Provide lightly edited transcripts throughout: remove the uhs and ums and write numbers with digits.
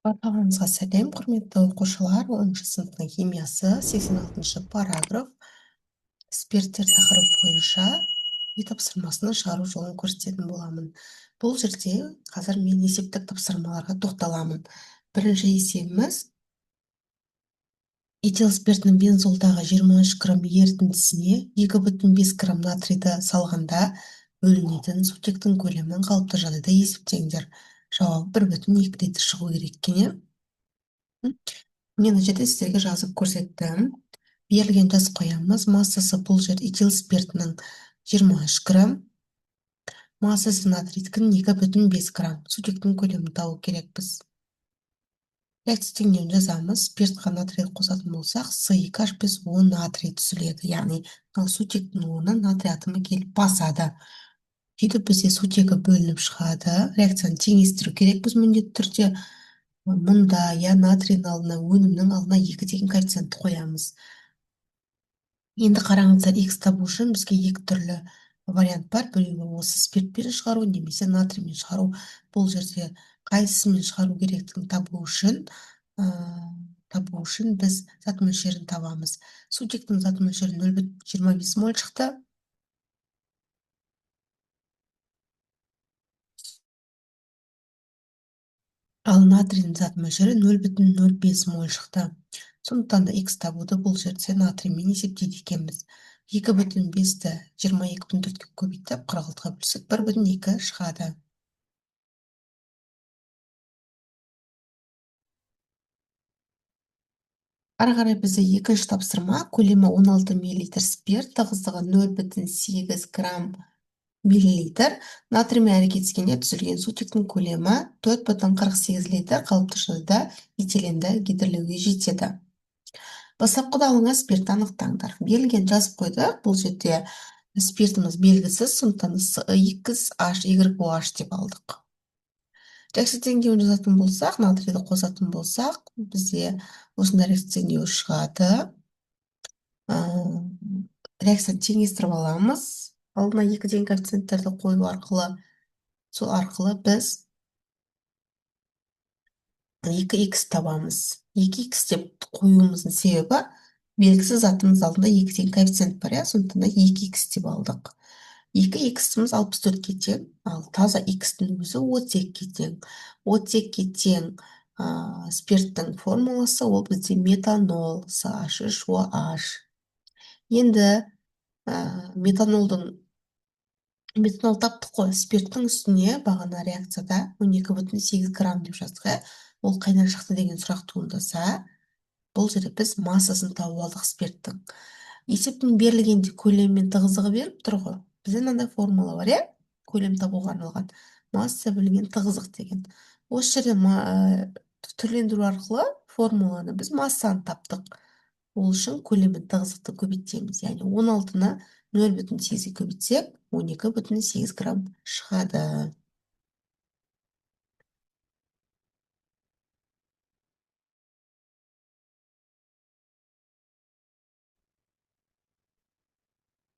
Барлығыңызға сәлем, құрметті оқушылар. 10-шы сыныптың химиясы 86-шы параграф спирттер тақырып бойынша үй тапсырмасының шығару жолын көрсететін боламын. Бұл жерде қазір мен есептік тапсырмаларға тоқталамын. Бірінші есебіміз этил спиртінің бензолдағы 23 грамм ерітіндісіне 2,5 грамм натрийді салғанда бөлінетін сутектің көлемін қалыпты жағдайда есептеңдер. Жауабы 1,2 литр шығу керек екен. Мына жерде сіздерге жазып көрсеттім. Берілген жазып қоямыз. Массасы бұл жерде этил спиртінің 23 грамм, массасы натрийдікінің 2,5 грамм. Сутектің көлемін табу керекпіз. Реакция теңдеуін жазамыз. Спиртқа натрийді қосатын болсақ, С2H5O натрий түзіледі. Яғни сутектің орнына натрий атомы келіп басады. Сөйтіп бізде сутегі бөлініп шығады. Реакцияны теңестіру керекпіз міндетті түрде. Мұнда натрийдің алдына, өнімнің алдына 2 деген коэффициентті қоямыз. Енді қараңыздар, X табу үшін бізге екі түрлі вариант бар. Біреуі осы спиртпен шығару, немесе натриймен шығару. Бұл жерде қайсысымен шығару керектігін табу үшін біз зат мөлшерін табамыз. Сутектің зат мөлшері 0,25 моль шықты. Ал натрийдің зат мөлшері 0,05 моль шықты. Сондықтан да X табуды бұл жерде натриймен есептейді екенбіз. 2,5-ті 22,4-ке көбейтіп 46-ға бөлсек 1,2 шығады. Ары қарай бізде екінші тапсырма, көлемі 16 мл спирт, тығыздығы 0,8 грамм миллилитр. Натриймен әрекеттескенде түзілген сутектің көлемі 4,48 литр, қалыпты жағдайда этиленді гидрлеуге жетеді. Бастапқыда алынған спиртті анықтаңдар. Берілген жазып қойдық. Бұл жерде спиртіміз белгісіз, сондықтан X2HYOH деп алдық. Реакция теңдеуін жазатын болсақ, натрийді қосатын болсақ, бізде осындай реакция теңдеуі шығады. Реакцияны теңестіріп аламыз. Алдына 2 деген коэффициенттерді қою арқылы, сол арқылы біз 2x табамыз. 2x деп қоюымыздың себебі белгісіз затымыз алдында 2 деген коэффициент бар, сондықтан да 2x деп алдық. 2x-іміз 64-ке тең, ал таза x-тің өзі 32-ке тең. 32-ке тең спирттің формуласы ол бізде метанол, CH3OH. Енді метанол таптық қой. Спирттің үстіне бағана реакцияда 12,8 грамм деп жаздық. Ол қайдан шықты деген сұрақ туындаса, бұл жерде біз массасын тауып алдық спирттің. Есептің берілгенде көлем мен тығыздығы беріп тұр ғой. Бізде мынандай формула бар, көлем табуға арналған. Масса бөлінген тығыздық деген. Осы жерде түрлендіру арқылы формуланы біз массаны таптық. Ол үшін көлем мен тығыздықты көбейтеміз. Яғни 16-ны 0,8-ге көбейтсек, 12,8 грамм шығады.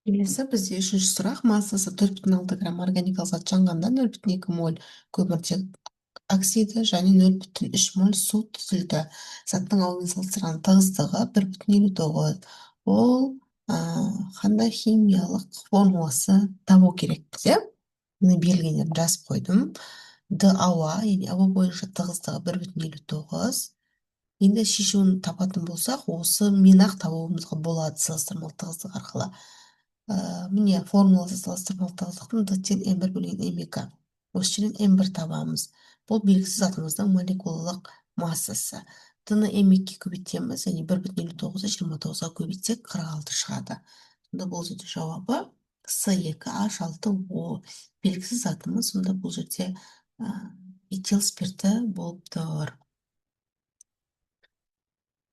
Келесі бізде үшінші сұрақ. Массасы 4,6 грамм органикалық зат жанғанда 0,2 моль көміртек оксиді және 0,3 моль су түзілді. Заттың ауамен салыстырған тығыздығы 1,59. Ол қандай химиялық формуласы табу керек бізде? Міне берілгендерін жазып қойдым. Д ауа, яғни ауа бойынша тығыздығы 1,59. Енді шешуін табатын болсақ, осы мен-ақ табуымызға болады салыстырмалы тығыздық арқылы. Міне формуласы салыстырмалы тығыздықтың Д тең М1 бөлген М2. Осы жерден М1 табамыз. Бұл белгісіз затымыздың молекулалық массасы. Д-ны М2-ге көбейтеміз, яғни 1,59-ды 29-ға көбейтсек 46 шығады. Сонда бұл жерде жауабы С2H6O. Белгісіз затымыз, сонда бұл жерде этил спирті болып тұр.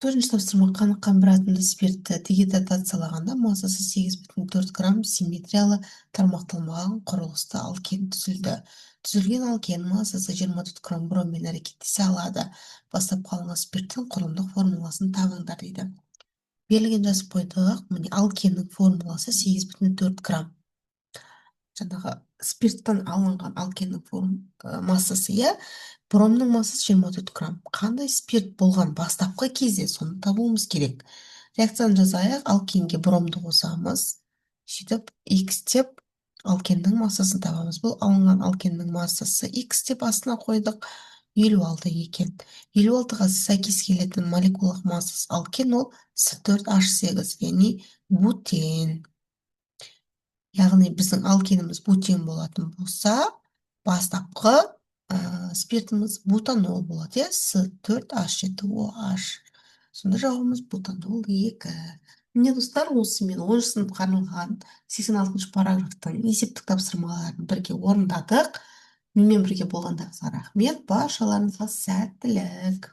Төртінші тапсырма, қаныққан бір атомды спиртті дегидратациялағанда массасы 8,4 грамм симметриялы тармақталмаған құрылысты алкен түзілді. Түзілген алкен массасы 24 грамм броммен әрекеттесе алады. Бастапқы алынған спирттің құрылымдық формуласын табыңдар дейді. Берілген жазып қойдық. Міне алкеннің формуласы 8,4 грамм. Жаңағы спирттан алынған алкеннің массасы бромның массасы 24 грамм. Қандай спирт болған бастапқы кезде соны табуымыз керек. Реакцияны жазайық. Алкенге бромды қосамыз. Сөйтіп, X деп алкеннің массасын табамыз. Бұл алынған алкеннің массасы X деп астына қойдық. 56 екен. 56-ға сәйкес келетін молекулалық массасы алкен ол С4H8, яғни бутен. Яғни біздің алкеніміз бутен болатын болса, бастапқы спиртіміз бутанол болады, С4H7OH. Сонда жауабымыз бутанол 2. Міне достар, осымен 10 сыныпқа арналған 86 параграфтың есептік тапсырмаларын бірге орындадық. Менімен бірге болғандарыңызға рахмет. Баршаларыңызға сәттілік.